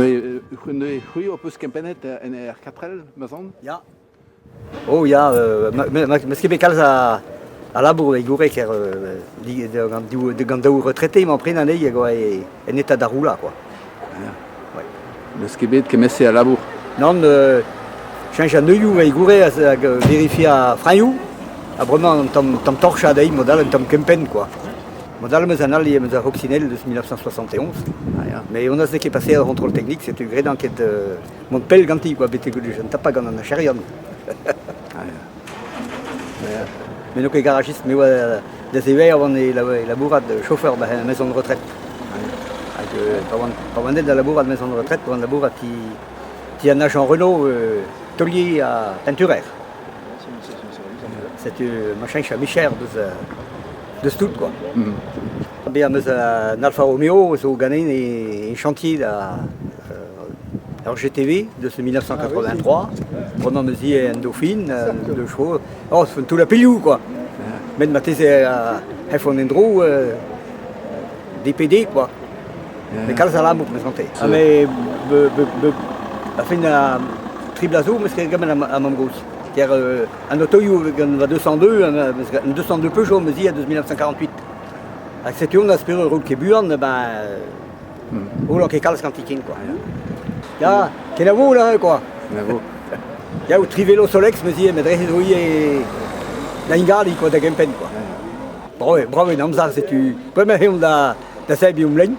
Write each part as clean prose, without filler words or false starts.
Kun je goeie op een kempenet en kaprel, mazan? Ja. Oh ja, meski bekal a labour e gore ker de gant daou retraité m'en pren anei ego en état da roula quoi. Meus ket bet kemese a labour. Non, change a neuioù e gore a verifi a fraioù, a bremañ tam torcha dei modal tam kempen quoi. Modal meus an al meus a Roxinel de 1971. Mais on a ce qui est passé à contrôle technique, c'était une vraie enquête. Mon pelle ganti quoi, bête que je ne tape pas quand on a charion. Mais nous que garagiste, mais ouais, des éveils avant la bourrade de chauffeur de la maison de retraite. Pas loin de la bourrade de maison de retraite, pour la bourrade qui a un agent Renault taulier à teinturaire. C'est un machin chez Michel de Stout quoi. Bien, mais un Alfa Romeo, c'est au Ghanéen et un chantier à RGTV de 1983. Pendant me dit un Dauphine, deux chevaux. Oh, c'est tout la payou quoi. Mais ma thèse est à F1 DPD quoi. Mais quand ça l'a beaucoup présenté. Ah mais la fin de Triblazo, mais c'est quand même à Mangos. Car un auto va 202, un 202 Peugeot me dit à 1948. Avec cette on a espéré roule qui buan, ben, roule qui cale scantiquin quoi. Ya, qu'est-ce que là quoi? Ya au Trivelo Solex me dit, mais dresse oui et l'ingali quoi, de Gempen quoi. Bravo, non ça c'est tu. Premier on da Sabium Lane.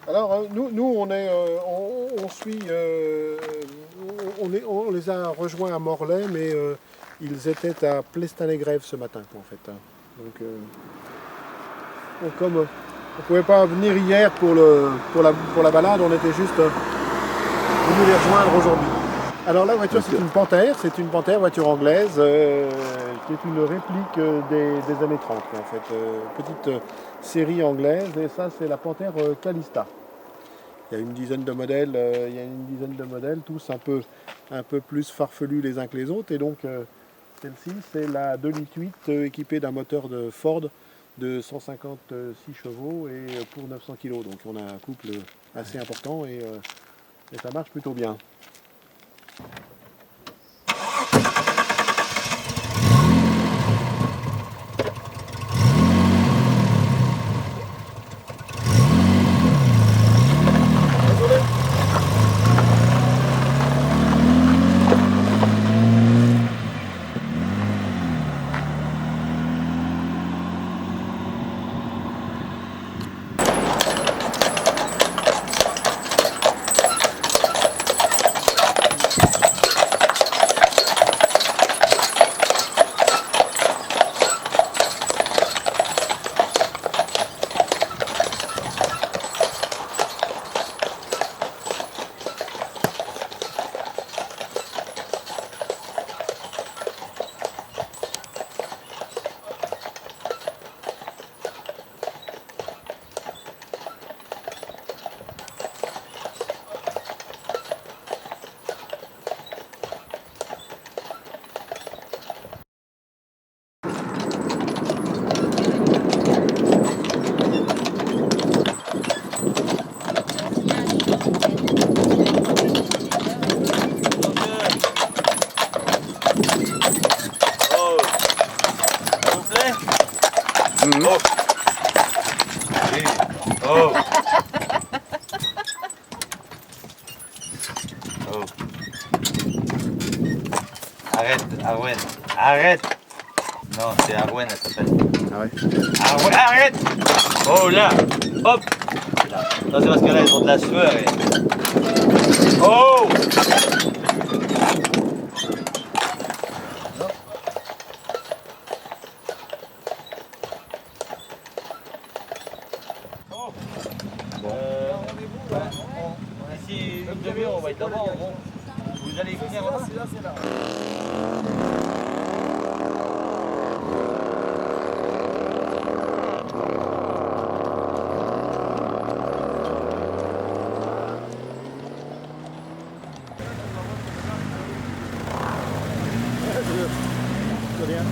Alors nous on suit, on les a rejoints à Morlaix, mais ils étaient à Plestin-les-Grèves ce matin quoi, en fait. Donc comme On ne pouvait pas venir hier pour la balade, on était juste venus les rejoindre aujourd'hui. Alors la voiture c'est une Panthère voiture anglaise qui est une réplique des années 30 en fait. Petite série anglaise et ça c'est la Panthère Calista. Il y a une dizaine de modèles, tous un peu plus farfelus les uns que les autres et donc celle-ci c'est la 2,8 litres équipée d'un moteur de Ford de 156 chevaux et pour 900 kg. Donc on a un couple assez important et ça marche plutôt bien. Oh. Oh. Oh. Arrête, Arwen. Arrête. Non, c'est Arwen, elle s'appelle. Ah ouais. Arwen, arrête. Oh là. Hop. Là. Non, c'est parce que là, ils ont de la sueur et... Oh. D'ici une demi-heure, on va être là-bas. Bon. Vous allez finir là-bas. C'est là. De rien.